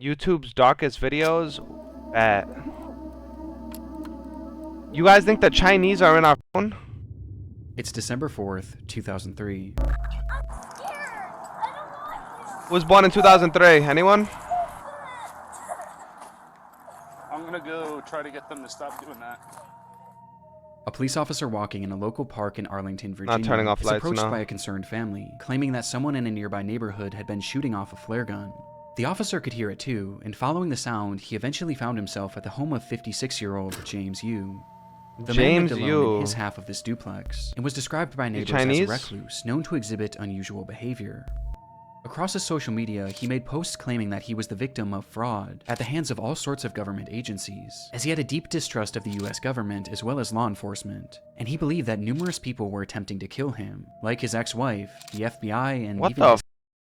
YouTube's darkest videos. You guys think the Chinese are in our phone? It's December 4th, 2003. Who was born in 2003? Anyone? I'm gonna go try to get them to stop doing that. A police officer walking in a local park in Arlington, Virginia, Not turning off is lights, approached no. by a concerned family, claiming that someone in a nearby neighborhood had been shooting off a flare gun. The officer could hear it too, and following the sound, he eventually found himself at the home of 56-year-old James Yu. The man lived alone in his half of this duplex, and was described by neighbors as a recluse, known to exhibit unusual behavior. Across his social media, he made posts claiming that he was the victim of fraud at the hands of all sorts of government agencies, as he had a deep distrust of the US government as well as law enforcement, and he believed that numerous people were attempting to kill him, like his ex-wife, the FBI, and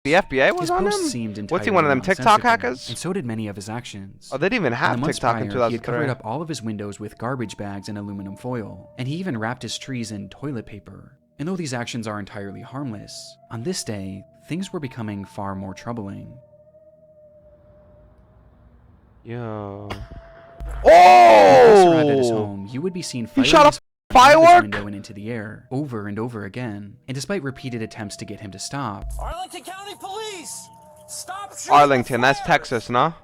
The FBI was his on him? posts seemed What's he, one of them TikTok hackers? and so did many of his actions. Oh, they didn't even have TikTok in 2003. He had covered up all of his windows with garbage bags and aluminum foil, and he even wrapped his trees in toilet paper. And though these actions are entirely harmless, on this day, things were becoming far more troubling. Yo. When he arrived at his Oh! home, you would be seen He firing shot a his firework? window and into the air, over and over again. And despite repeated attempts to get him to stop, Arlington County Police! Stop shooting Arlington, that's flares! Texas, no?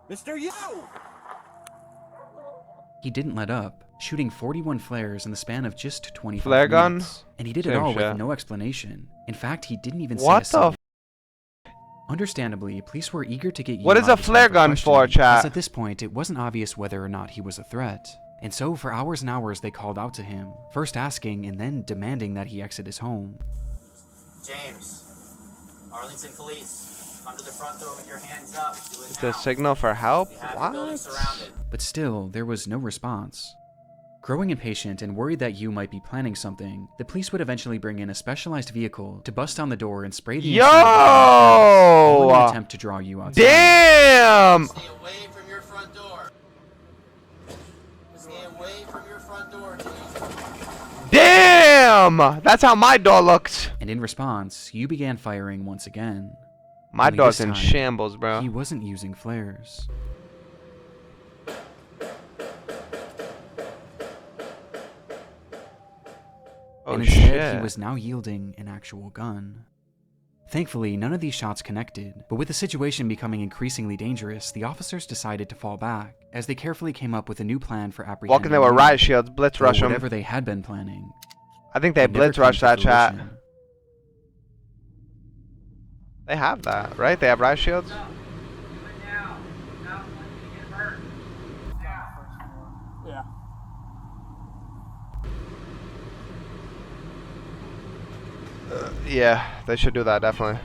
Mr. Yu! he didn't let up, shooting 41 flares in the span of just 25 Flare gun? minutes. And he did it Same all shit. with no explanation. In fact, he didn't even What say a the single. Understandably, police were eager to get you What is a flare gun for, chat? As at this point, it wasn't obvious whether or not he was a threat. And so, for hours and hours, they called out to him, first asking and then demanding that he exit his home. James, Arlington Police, come to the front door with your hands up. Do it Is now. the signal for help? We have the building What? surrounded. But still, there was no response. Growing impatient and worried that you might be planning something, the police would eventually bring in a specialized vehicle to bust down the door and spray the inside of the building, all in an attempt to draw you outside. Damn! Stay away from your front door. Stay away from your front door, James. Damn! That's how my door looks. And in response, you began firing once again. My Only door's this in time, shambles, bro. He wasn't using flares. Oh, And instead, shit. he was now yielding an actual gun. Thankfully, none of these shots connected, but with the situation becoming increasingly dangerous, the officers decided to fall back, as they carefully came up with a new plan for apprehending Walking there with Yu. riot shields, blitz Though rush him. whatever they had been planning, I think they never blitz came rush to that chat. fruition. They have that, right? They have riot shields? Yeah. Yeah, they should do that, definitely.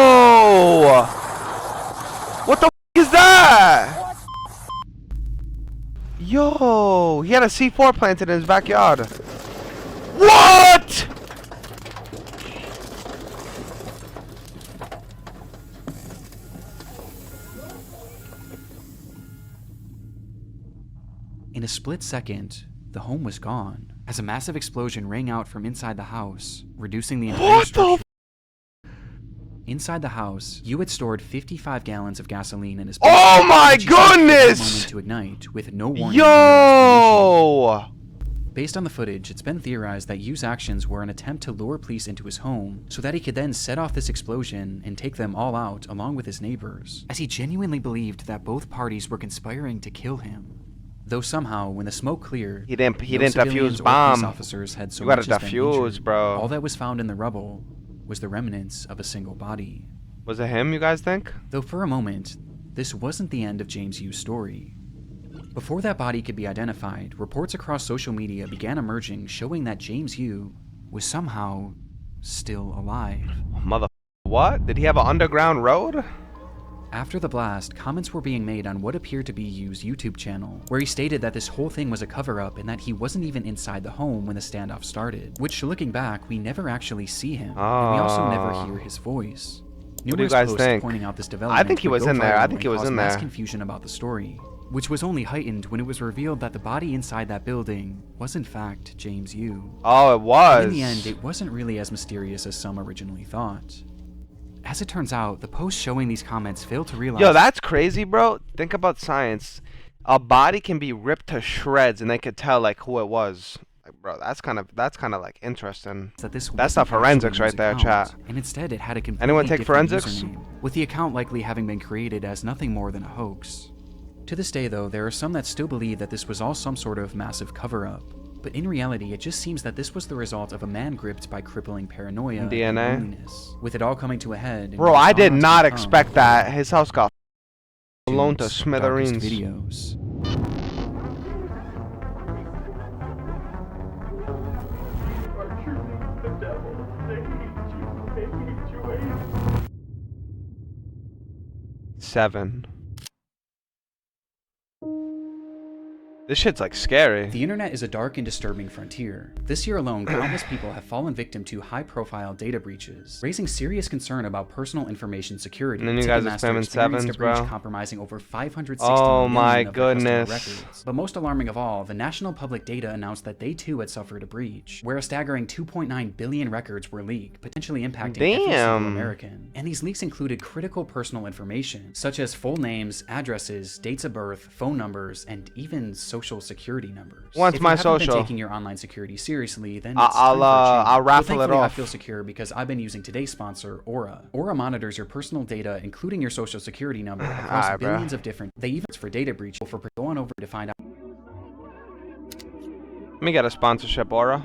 Oh! What the f is that? Yo, he had a C4 planted in his backyard. What? In a split second, the home was gone, as a massive explosion rang out from inside the house, reducing the entire What the structure. Inside the house, you had stored 55 gallons of gasoline in his Oh basement, my which he stopped at that goodness! moment to ignite with no warning. or explanation. Yo! Based on the footage, it's been theorized that Yu's actions were an attempt to lure police into his home so that he could then set off this explosion and take them all out along with his neighbors, as he genuinely believed that both parties were conspiring to kill him. Though somehow, when the smoke cleared, He didn't no defuse civilians or bomb. police officers had so You gotta much as been defuse, injured. bro. All that was found in the rubble was the remnants of a single body. Was it him, you guys think? Though for a moment, this wasn't the end of James Yu's story. Before that body could be identified, reports across social media began emerging showing that James Yu was somehow still alive. Mother... What? Did he have an underground road? After the blast, comments were being made on what appeared to be Yu's YouTube channel, where he stated that this whole thing was a cover-up and that he wasn't even inside the home when the standoff started, which, looking back, we never actually see him, and we also never hear his voice. do you Numerous guys posts think? pointing out this development I think he would was go in there. I viral think he and was cause in mass there. confusion about the story. which was only heightened when it was revealed that the body inside that building was in fact James Yu. Oh, it was. In the end, it wasn't really as mysterious as some originally thought. As it turns out, the post showing these comments failed to realize— Yo, that's crazy, bro. Think about science. A body can be ripped to shreds and they could tell like who it was. Like, bro, that's kind of like interesting. that this That's wasn't the forensics actually right there, Yu's chat. account, and instead it had a completely Anyone take different forensics? username, with the account likely having been created as nothing more than a hoax. To this day, though, there are some that still believe that this was all some sort of massive cover-up. But in reality, it just seems that this was the result of a man gripped by crippling paranoia and DNA? loneliness, with it all coming to a head. and Bro, what I it's did gone on to not become. expect that. His house got blown to Darkest smithereens. videos. Seven. This shit's like scary. The internet is a dark and disturbing frontier. This year alone, countless people have fallen victim to high-profile data breaches, raising serious concern about personal information security. And then you guys are Ticketmaster spamming experienced a sevens, breach bro. compromising over 560 Oh million my of their customer goodness. records. But most alarming of all, the National Public Data announced that they too had suffered a breach, where a staggering 2.9 billion records were leaked, potentially impacting every single Damn. American. And these leaks included critical personal information, such as full names, addresses, dates of birth, phone numbers, and even social security numbers. What's If my you haven't social? been taking your online security seriously, then I'll, it's time for a change. I'll raffle Well, it thankfully, I off. feel secure because I've been using today's sponsor, Aura. Aura monitors your personal data, including your social security number, across Alright, bro. billions of different. They even for data breach. Go on over to find out. Let me get a sponsorship, Aura.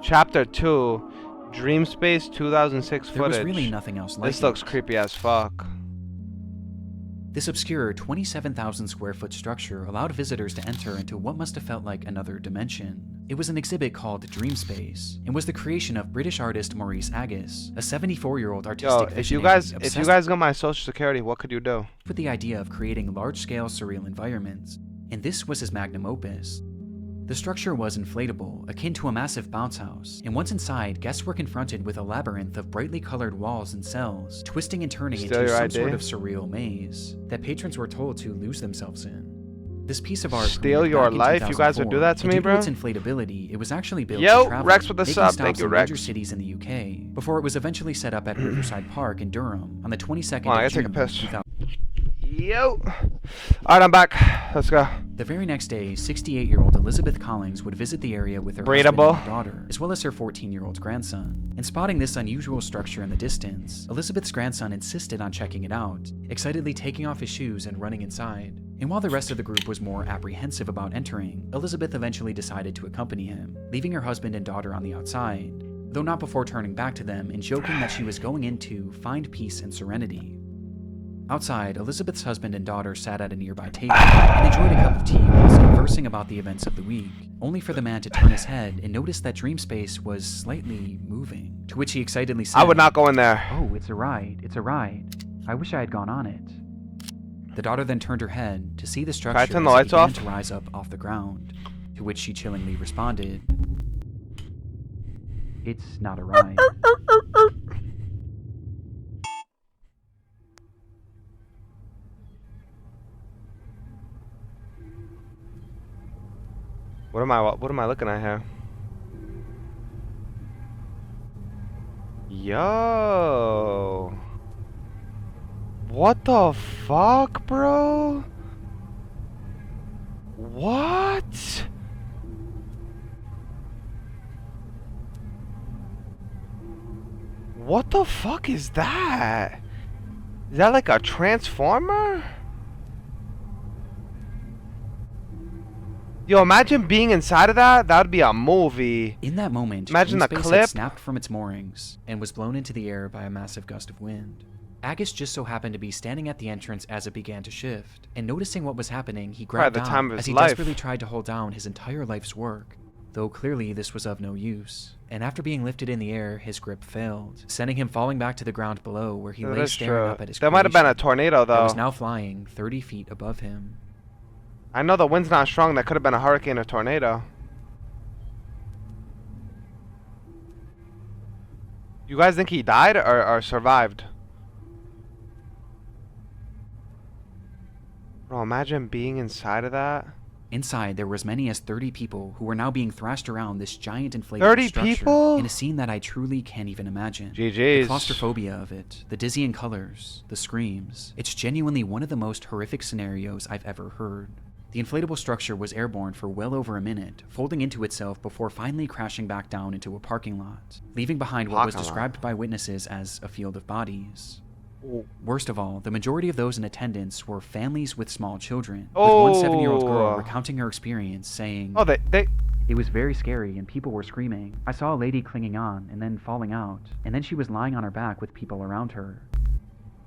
Chapter 2, Dream Space 2006 There was footage. really nothing else like This looks it. creepy as fuck. This obscure 27,000 square foot structure allowed visitors to enter into what must have felt like another dimension. It was an exhibit called Dream Space, and was the creation of British artist Maurice Agus, a 74-year-old artistic Yo, visionary if you obsessed guys got my social security, what could you do? with the idea of creating large-scale surreal environments, and this was his magnum opus. The structure was inflatable, akin to a massive bounce house, and once inside, guests were confronted with a labyrinth of brightly colored walls and cells, twisting and turning Steal into your some ID? sort of surreal maze that patrons were told to lose themselves in. This piece of art Steal premiered your back in life? You guys would do 2004, that to and me, due bro? its inflatability, it was actually built Yo, to travel, Rex with the making sub. stops Thank you, in major Rex. cities in the UK, before it was eventually set up at Riverside Park in Durham on the 22nd Hold on, I of gotta take a June piss. 2000. Yo. Alright, I'm back. Let's go. The very next day, 68-year-old Elizabeth Collins would visit the area with her husband Breedable. and daughter, as well as her 14-year-old grandson. And spotting this unusual structure in the distance, Elizabeth's grandson insisted on checking it out, excitedly taking off his shoes and running inside. And while the rest of the group was more apprehensive about entering, Elizabeth eventually decided to accompany him, leaving her husband and daughter on the outside, though not before turning back to them and joking that she was going in to find peace and serenity. Outside, Elizabeth's husband and daughter sat at a nearby table and enjoyed a cup of tea whilst conversing about the events of the week, only for the man to turn his head and notice that Dream Space was slightly moving, to which he excitedly said, I would not go in there. "Oh, it's a ride, it's a ride. I wish I had gone on it." The daughter then turned her head to see the structure I turn the as it lights began off? to rise up off the ground, to which she chillingly responded, "It's not a ride." What am I looking at here? Yo. What the fuck, bro? What? What the fuck is that? Is that like a transformer? Yo, imagine being inside of that. That would be a movie. In that moment, Imagine Dream the Space clip. had snapped from its moorings and was blown into the air by a massive gust of wind. Agus just so happened to be standing at the entrance as it began to shift, and noticing what was happening, he grabbed the on time of as his he life. desperately tried to hold down his entire life's work, though clearly this was of no use. And after being lifted in the air, his grip failed, sending him falling back to the ground below, where he That lay is staring true. up at his There might have been a creation tornado, that though. was now flying 30 feet above him. I know the wind's not strong. That could have been a hurricane or tornado. You guys think he died or survived? Bro, imagine being inside of that. Inside, there were as many as 30 people who were now being thrashed around this giant inflatable 30 structure people? in a scene that I truly can't even imagine. The GG's. claustrophobia of it, the dizzying colors, the screams. It's genuinely one of the most horrific scenarios I've ever heard. The inflatable structure was airborne for well over a minute, folding into itself before finally crashing back down into a parking lot, leaving behind what was Parking lot. described by witnesses as a field of bodies. Worst of all, the majority of those in attendance were families with small children, with one 7-year-old girl recounting her experience, saying, Oh, they. "It was very scary and people were screaming. I saw a lady clinging on and then falling out, and then she was lying on her back with people around her.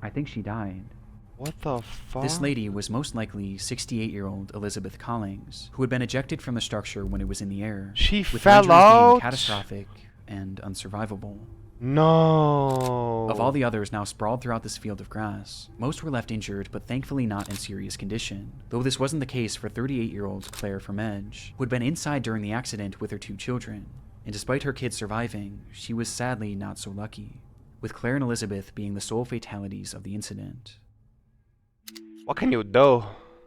I think she died." What the fuck? This lady was most likely 68-year-old Elizabeth Collins, who had been ejected from the structure when it was in the air, She with fell injuries being out? catastrophic and unsurvivable. No. Of all the others now sprawled throughout this field of grass, most were left injured but thankfully not in serious condition, though this wasn't the case for 38-year-old Claire Vermege, who had been inside during the accident with her 2 children, and despite her kids surviving, she was sadly not so lucky, with Claire and Elizabeth being the sole fatalities of the incident. What can you do?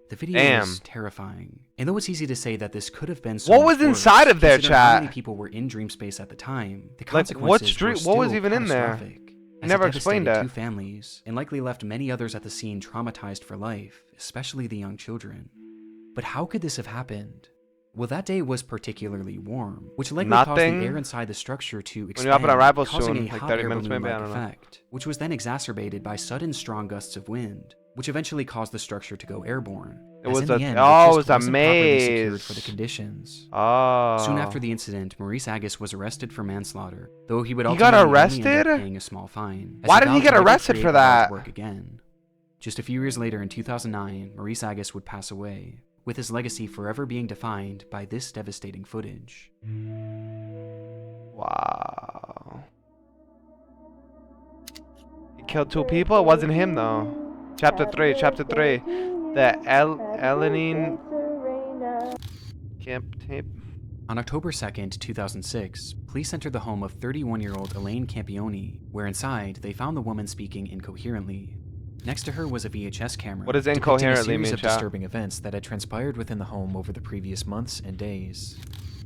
The video Damn. is terrifying, and though it's easy to say that this could have been so What much was worse, inside of there, considering how chat? many people were in dream space at the time, the Like, consequences were what was still even in there? catastrophic, You as never it explained devastated that. 2 families, and likely left many others at the scene traumatized for life, especially the young children. But how could this have happened? Well, that day was particularly warm, which likely caused Nothing. the air inside the structure to expand, When you hop on arrival causing soon, a like hot 30 air minutes maybe, I balloon-like don't know. effect, which was then exacerbated by sudden strong gusts of wind, which eventually caused the structure to go airborne. It as was in the a- end, oh, just it was a wasn't properly secured maze. for the conditions. Oh. Soon after the incident, Maurice Agus was arrested for manslaughter, though he would He got ultimately only end arrested? up paying a small fine. as Why he did he vowed get to never arrested create for a large that? work again. Just a few years later, in 2009, Maurice Agus would pass away, with his legacy forever being defined by this devastating footage. Wow. He killed 2 people? It wasn't him though. Chapter 3. The Eline Campion. On October 2nd, 2006, police entered the home of 31-year-old Eline Campion, where inside they found the woman speaking incoherently. Next to her was a VHS camera, What does depicting incoherently a series mean, of chat? disturbing events that had transpired within the home over the previous months and days,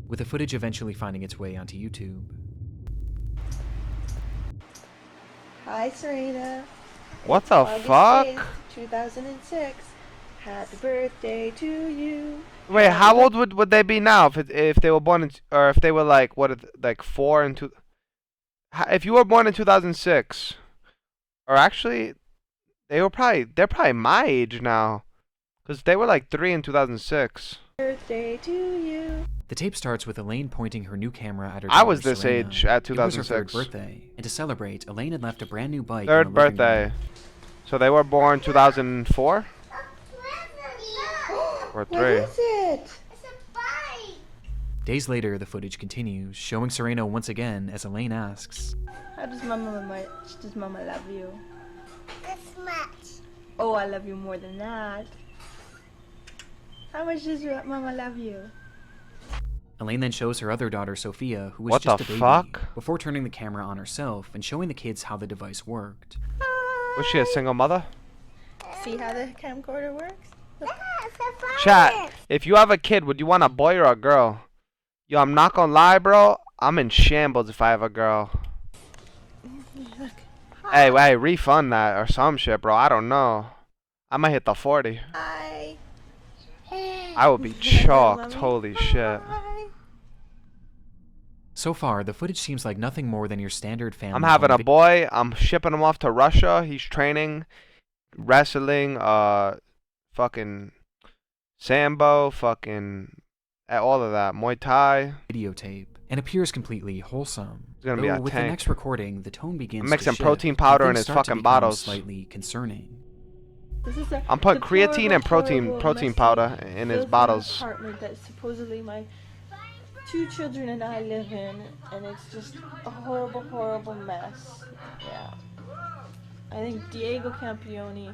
with the footage eventually finding its way onto YouTube. Hi, Serena. What the August fuck? 8th, 2006. Happy birthday to you. Wait, how old would they be now if they were born in, or if they were like like 4 and 2? If you were born in 2006, or actually, they're probably my age now, cause they were like 3 in 2006. Birthday to you. The tape starts with Eline pointing her new camera at her I was daughter, this Serena. age at It was her 2006. 3rd birthday, and to celebrate, Eline had left a brand new bike in 3rd the living birthday. room. So they were born 2004 or 3. What is it? Days later, the footage continues, showing Serena once again as Eline asks, How does Mama love you? This much. Oh, I love you more than that. How much does Mama love you? Eline then shows her other daughter, Sophia, who was What just the a baby, fuck? before turning the camera on herself and showing the kids how the device worked. Was she a single mother? See how the camcorder works? Look. Chat, if you have a kid, would you want a boy or a girl? Yo, I'm not gonna lie, bro. I'm in shambles if I have a girl. Look. Hey, refund that or some shit, bro. I don't know. I might hit the 40. Hi. I would be chalked. Holy shit. Hi. So far, the footage seems like nothing more than your standard family. I'm having home a boy. I'm shipping him off to Russia. He's training, wrestling, fucking sambo, fucking all of that, Muay Thai. videotape and appears completely wholesome. It's gonna be Though a with tank. the next recording, the tone begins I'm to mixing shift, protein and powder in things his start to fucking become bottles. slightly concerning. This is a I'm putting creatine and protein messy, powder in his filthy bottles. apartment that supposedly my 2 children and I live in, and it's just a horrible, horrible mess. Yeah. I think Diego Campioni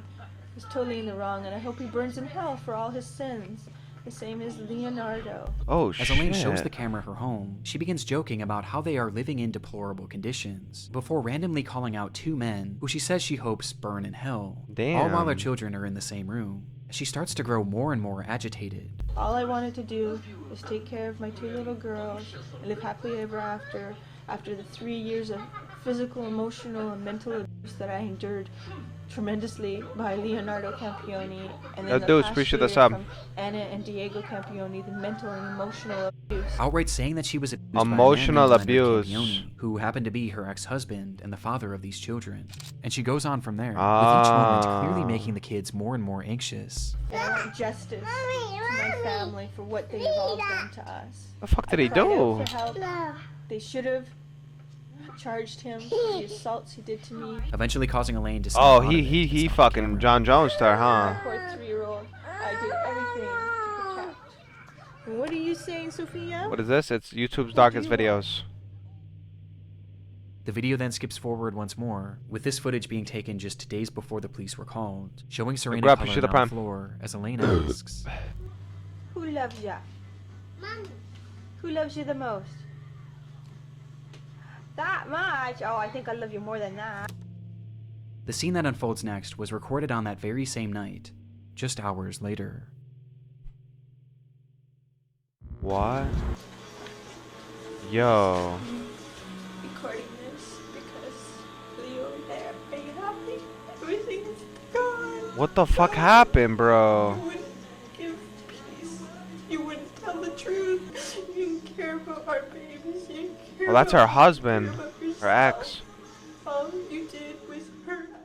is totally in the wrong, and I hope he burns in hell for all his sins. the same as Leonardo. Oh, As shit. Eline shows the camera her home, she begins joking about how they are living in deplorable conditions, before randomly calling out 2 men who she says she hopes burn in hell, all while their Damn. children are in the same room. She starts to grow more and more agitated. All I wanted to do was take care of my 2 little girls and live happily ever after the 3 years of physical, emotional, and mental abuse that I endured tremendously by Leonardo Campioni, and then Dudes, past appreciate the year sub. from Anna and Diego Campioni, the mental and emotional abuse. Outright saying that she was abused Emotional by a man named Leonard abuse. Campioni, who happened to be her ex-husband and the father of these children. And she goes on from there, with each moment clearly making the kids more and more anxious. And I want justice to my family for what they have all done to us. The fuck did I he cried do? out for help. They should have charged him for the assaults he did to me. Eventually causing Eline to snap Oh, out of it he and stop the fucking camera. John Jones to her, My huh? poor 3-year-old. I did everything to protect. And what are you saying, Sophia? What is this? It's YouTube's darkest videos. The video then skips forward once more, with this footage being taken just days before the police were called, showing Serena grab, Campion shoot the on prime. the floor as Eline asks, Who loves ya? Mommy. Who loves you the most? That much? Oh, I think I love you more than that. The scene that unfolds next was recorded on that very same night, just hours later. What? Yo. Recording this because Leo and there. Are you happy? Everything's gone. What the fuck happened, bro? You wouldn't give peace. You wouldn't tell the truth. You didn't care about our babies. You didn't care Well, that's her about husband, yourself. her ex. All you did was hurt us.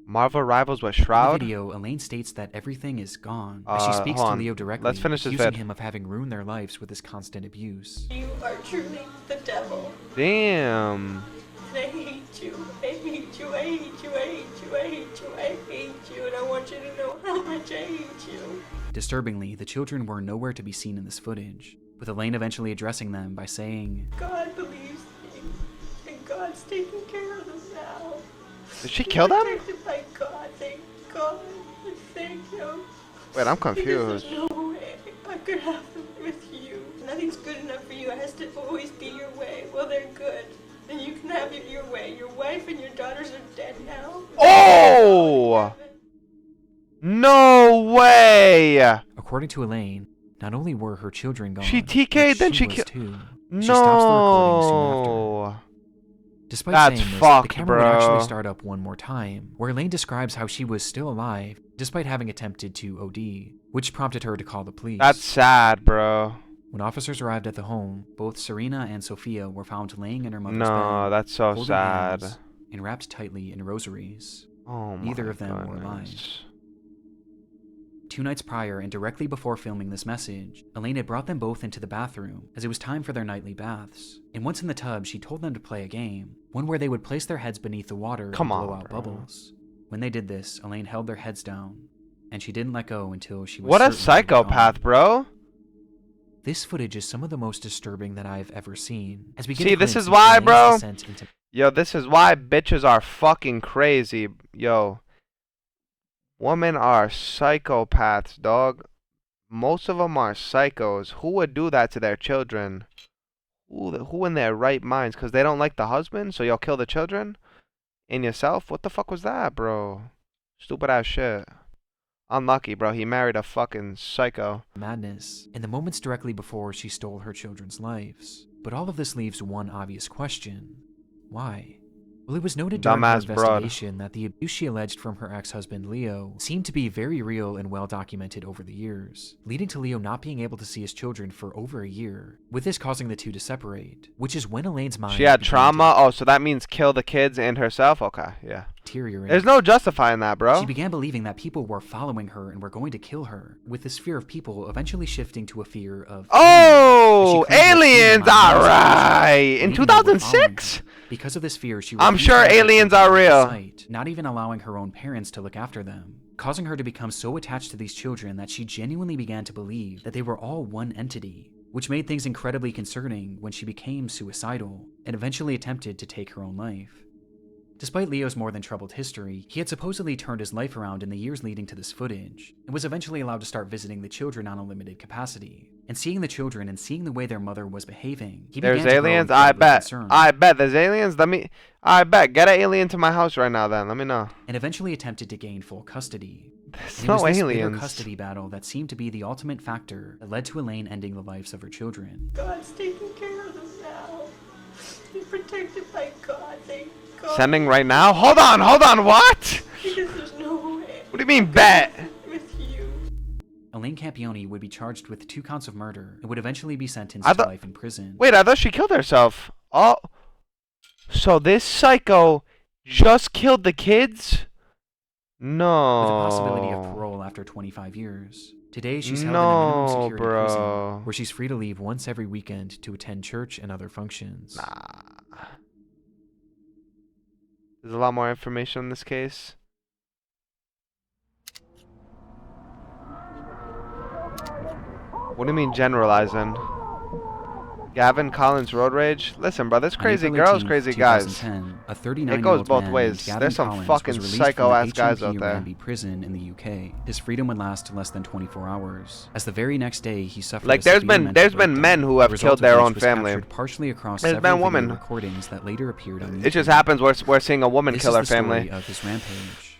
Marvel rivals with In the Shroud? video, Eline states that everything is gone, as she speaks hold to on. Leo directly, Let's finish this accusing vid. him of having ruined their lives with his constant abuse. You are truly the devil. Damn. And I hate you. I hate you. I hate you. I hate you. I hate you. I hate you. And I want you to know how much I hate you. Disturbingly, the children were nowhere to be seen in this footage, with Eline eventually addressing them by saying, God believes me. And God's taking care of them now. Did she kill them? Protected by God. Thank God. Thank Him. Wait, I'm Because confused. there's no way I could have them with you. Nothing's good enough for you. It has to always be your way. Well, they're good. And you can have it your way. Your wife and your daughters are dead now. Oh! No way! according to Eline, not only were her children gone, She but TK'd, then she was killed. too. She stops the recording soon after. No. Despite That's saying this, the fucked, camera would bro. actually start up one more time, where Eline describes how she was still alive, despite having attempted to OD, which prompted her to call the police. That's sad, bro. When officers arrived at the home, both Serena and Sophia were found laying in her mother's No, bed, that's so holding sad. hands, and wrapped tightly in rosaries. Oh my Neither of them were alive. goodness. 2 nights prior, and directly before filming this message, Eline had brought them both into the bathroom, as it was time for their nightly baths. And once in the tub, she told them to play a game, one where they would place their heads beneath the water Come and blow on, out bro. bubbles. When they did this, Eline held their heads down, and she didn't let go until she was What a certain they were psychopath, gone. bro. This footage is some of the most disturbing that I've ever seen. As we get See, a this glimpse is into why, Elaine's bro. descent into Yo, this is why bitches are fucking crazy. Yo. Women are psychopaths, dog. Most of them are psychos. Who would do that to their children? Who in their right minds? Because they don't like the husband, so you'll kill the children? And yourself? What the fuck was that, bro? Stupid ass shit. Unlucky, bro. He married a fucking psycho. madness in the moments directly before she stole her children's lives. But all of this leaves one obvious question. Why? Well, it was noted during her Dumbass broad. investigation that the abuse she alleged from her ex-husband Leo seemed to be very real and well documented over the years, leading to Leo not being able to see his children for over a year, with this causing the two to separate, which is when Elaine's mind She had began trauma? to Oh, so that means kill the kids and herself? Okay, yeah. deteriorate. There's no justifying that, bro. She began believing that people were following her and were going to kill her, with this fear of people eventually shifting to a fear of Oh, aliens, as she claimed to have seen aliens, them on the alright. In believing they were following 2006? her. Because of this fear, she I'm refused sure to let her aliens children are out of real. sight, not even allowing her own parents to look after them, causing her to become so attached to these children that she genuinely began to believe that they were all one entity, which made things incredibly concerning when she became suicidal and eventually attempted to take her own life. Despite Leo's more than troubled history, he had supposedly turned his life around in the years leading to this footage, and was eventually allowed to start visiting the children on a limited capacity. And seeing the children and seeing the way their mother was behaving, he There's began to grow aliens? I incredibly bet. concerned. I bet there's aliens. I bet. Get an alien to my house right now then. Let me know. And eventually attempted to gain full custody. There's And it was no this bitter aliens. custody battle that seemed to be the ultimate factor that led to Eline ending the lives of her children. God's taking care of them now. Be protected by God, thank God. Sending right now? Hold on, what? Because there's no way. What do you mean bet? With you. Eline Campion would be charged with 2 counts of murder and would eventually be sentenced I to thought- life in prison. Wait, I thought she killed herself. Oh. So this psycho just killed the kids? No. With the possibility of parole after 25 years. Today, she's held in a minimum No, security prison, bro. where she's free to leave once every weekend to attend church and other functions. Nah. There's a lot more information on this case. What do you mean generalizing? Gavin Collins road rage? Listen, bro, this On crazy April girls, 18th, crazy guys. 2010, a It 39-year-old goes both man ways. named Gavin There's some Collins fucking was released psycho-ass from the guys out HMP there. Ranby prison in the UK. His freedom would last less than 24 hours, as the very next day he suffered Like, a there's severe been mental men breakdown, who have the result killed of their which own was family. captured partially across There's several been women. video recordings that later appeared on YouTube. It just happens we're seeing a woman This kill her is the story family. of his rampage.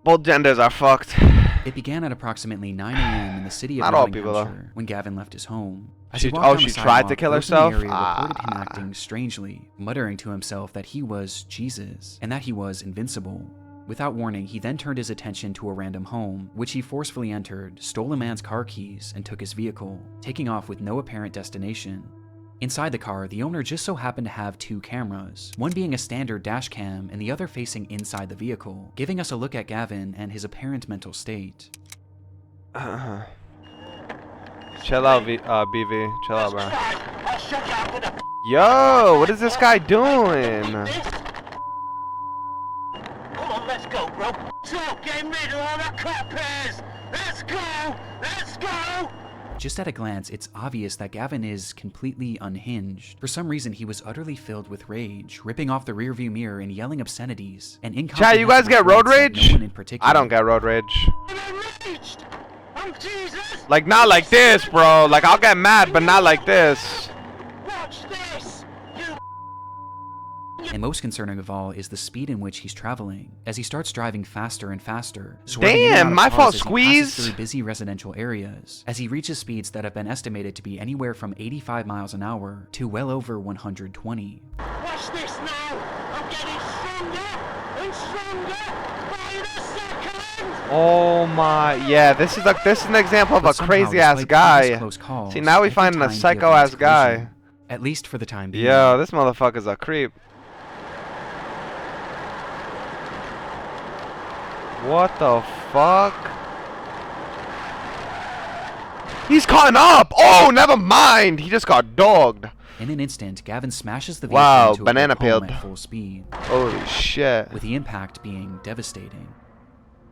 Both genders are fucked. It began at approximately 9 a.m. in the city of Not all people, though. Nottinghamshire when Gavin left his home. As She- he walked oh, down she the tried to sidewalk, kill those in the herself? area reported him Ah. acting strangely, muttering to himself that he was Jesus and that he was invincible. Without warning, he then turned his attention to a random home, which he forcefully entered, stole a man's car keys, and took his vehicle, taking off with no apparent destination. Inside the car, the owner just so happened to have 2 cameras, one being a standard dash cam and the other facing inside the vehicle, giving us a look at Gavin and his apparent mental state. Chill out, BV. Chill out, bro. Yo, what is this guy doing? Come on, let's go, bro. So, get rid of all that crap pairs. Let's go. Let's go. Just at a glance, it's obvious that Gavin is completely unhinged. For some reason, he was utterly filled with rage, ripping off the rearview mirror and yelling obscenities. And Chat, you guys get road incomprehensible rage? no one in particular. I don't get road rage. I'm enraged. I'm Jesus. Like, not like this, bro. Like, I'll get mad, but not like this. Watch this. You. And most concerning of all is the speed in which he's traveling, as he starts driving faster and faster. swerving in and out Damn, of my cars fault, as he passes squeeze. through busy residential areas, as he reaches speeds that have been estimated to be anywhere from 85 miles an hour to well over 120. Watch this now. I'm getting stronger and stronger by the second. Oh my, yeah, this is an example of But a somehow, crazy ass despite guy. previous close calls, See, now we every find a time he psycho avoids ass guy. collision, at least for the time being. Yo, this motherfucker's a creep. What the fuck? He's caught up! Oh, never mind! He just got dogged. In an instant, Gavin smashes the vehicle Wow, into a banana brick home peeled. at full speed, Holy shit. with the impact being devastating.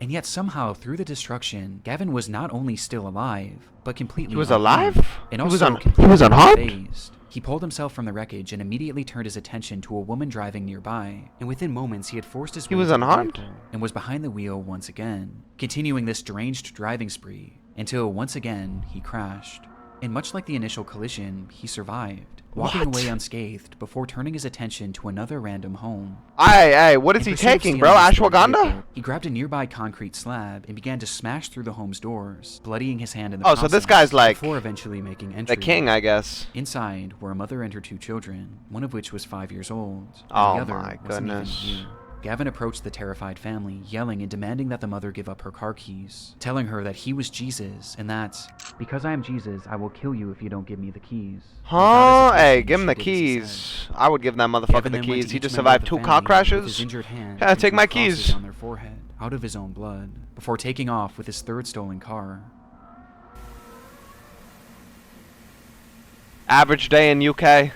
And yet somehow, through the destruction, Gavin was not only still alive, but completely He was unharmed, alive? and He was also un- he completely was unharmed? unfazed. He pulled himself from the wreckage and immediately turned his attention to a woman driving nearby, and within moments he had forced his He way was to the unharmed? vehicle and was behind the wheel once again, continuing this deranged driving spree, until once again he crashed. And much like the initial collision, he survived, walking What? away unscathed before turning his attention to another random home. Hey, what is In he pursuit of taking, bro? stealing the stolen Ashwagandha? vehicle, he grabbed a nearby concrete slab and began to smash through the home's doors, bloodying his hand in the Oh, process, so this guy's like before eventually making entry. the king, I guess. Inside were a mother and her 2 children, one of which was 5 years old, and Oh the other my wasn't even a goodness. year. Gavin approached the terrified family, yelling and demanding that the mother give up her car keys, telling her that he was Jesus and that, because I am Jesus, I will kill you if you don't give me the keys. Huh? Without Hey, hesitation, give him the she did as he keys. said. I would give that motherfucker Gavin the then went keys. to He each just member of survived the 2 family car with crashes. his injured hand Yeah, and take drew my crosses keys. on their forehead, out of his own blood, before taking off with his 3rd stolen car. Average day in UK.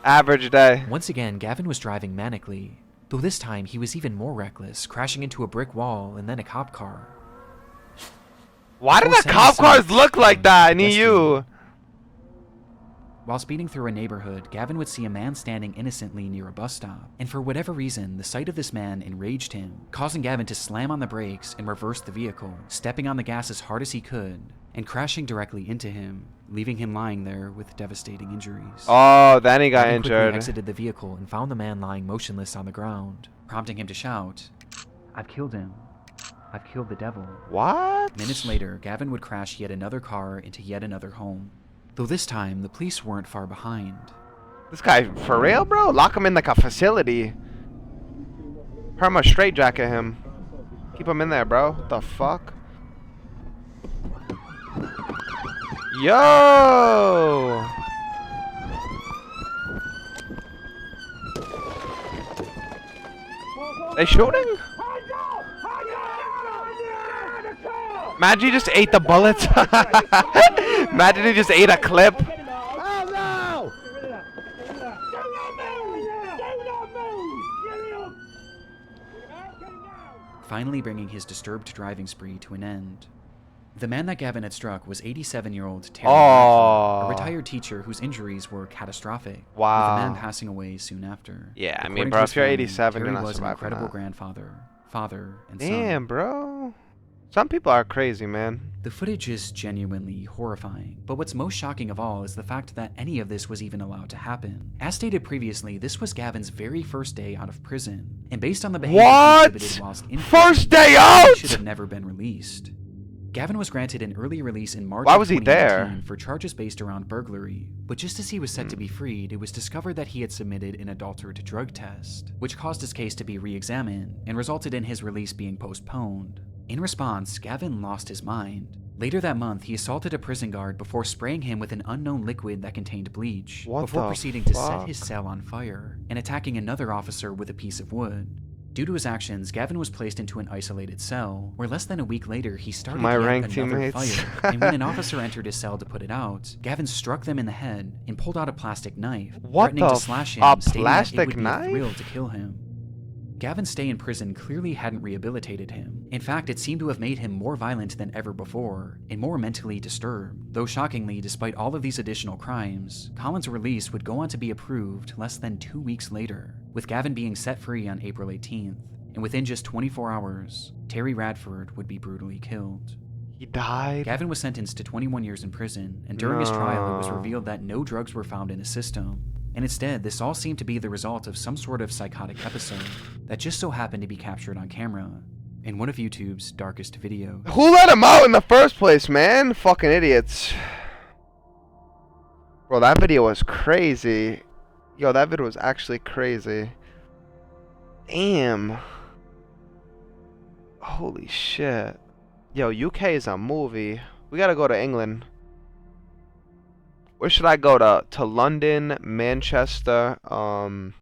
Average day. Once again, Gavin was driving manically, though this time he was even more reckless, crashing into a brick wall and then a cop car. Why do Before the cop sending cars some look like that in pedestrian. EU? While speeding through a neighborhood, Gavin would see a man standing innocently near a bus stop, and for whatever reason, the sight of this man enraged him, causing Gavin to slam on the brakes and reverse the vehicle, stepping on the gas as hard as he could, and crashing directly into him, leaving him lying there with devastating injuries. Oh, then he got Gavin quickly injured. exited the vehicle and found the man lying motionless on the ground, prompting him to shout, "I've killed him. I've killed the devil." What? Minutes later, Gavin would crash yet another car into yet another home. Though this time, the police weren't far behind. This guy, for real, bro? Lock him in like a facility. Perma straitjacket him. Keep him in there, bro. What the fuck? Yo! They shooting? Imagine he just ate the bullets. Imagine he just ate a clip. Finally bringing his disturbed driving spree to an end. The man that Gavin had struck was 87-year-old Terry Radford, a retired teacher whose injuries were catastrophic, Wow. with the man passing away soon after. Yeah, I According mean, to bro, his if you're family, 87, you're Terry not was an surviving incredible that. grandfather, father, and son. Damn, bro. Some people are crazy, man. The footage is genuinely horrifying, but what's most shocking of all is the fact that any of this was even allowed to happen. As stated previously, this was Gavin's very first day out of prison, and based on the behavior What? he exhibited whilst in First prison, day he out? should have never been released. Gavin was granted an early release in March Why of was he 2019 there? for charges based around burglary, but just as he was set to be freed, it was discovered that he had submitted an adulterated drug test, which caused his case to be re-examined and resulted in his release being postponed. In response, Gavin lost his mind. Later that month, he assaulted a prison guard before spraying him with an unknown liquid that contained bleach, What before the proceeding to set fuck? his cell on fire and attacking another officer with a piece of wood. Due to his actions, Gavin was placed into an isolated cell, where less than a week later he started My yet ranked another teammates. fire, and when an officer entered his cell to put it out, Gavin struck them in the head and pulled out a plastic knife, What threatening the to slash him, a stating that it plastic would be knife? a thrill to kill him. Gavin's stay in prison clearly hadn't rehabilitated him. In fact, it seemed to have made him more violent than ever before, and more mentally disturbed. Though shockingly, despite all of these additional crimes, Collins' release would go on to be approved less than 2 weeks later, with Gavin being set free on April 18th. And within just 24 hours, Terry Radford would be brutally killed. He died? Gavin was sentenced to 21 years in prison, and during his trial it was No. revealed that no drugs were found in his system. And instead, this all seemed to be the result of some sort of psychotic episode that just so happened to be captured on camera in one of YouTube's darkest videos. Who let him out in the first place, man? Fucking idiots. Bro, that video was crazy. Yo, that video was actually crazy. Damn. Holy shit. Yo, UK is a movie. We gotta go to England. Where should I go to? To London, Manchester,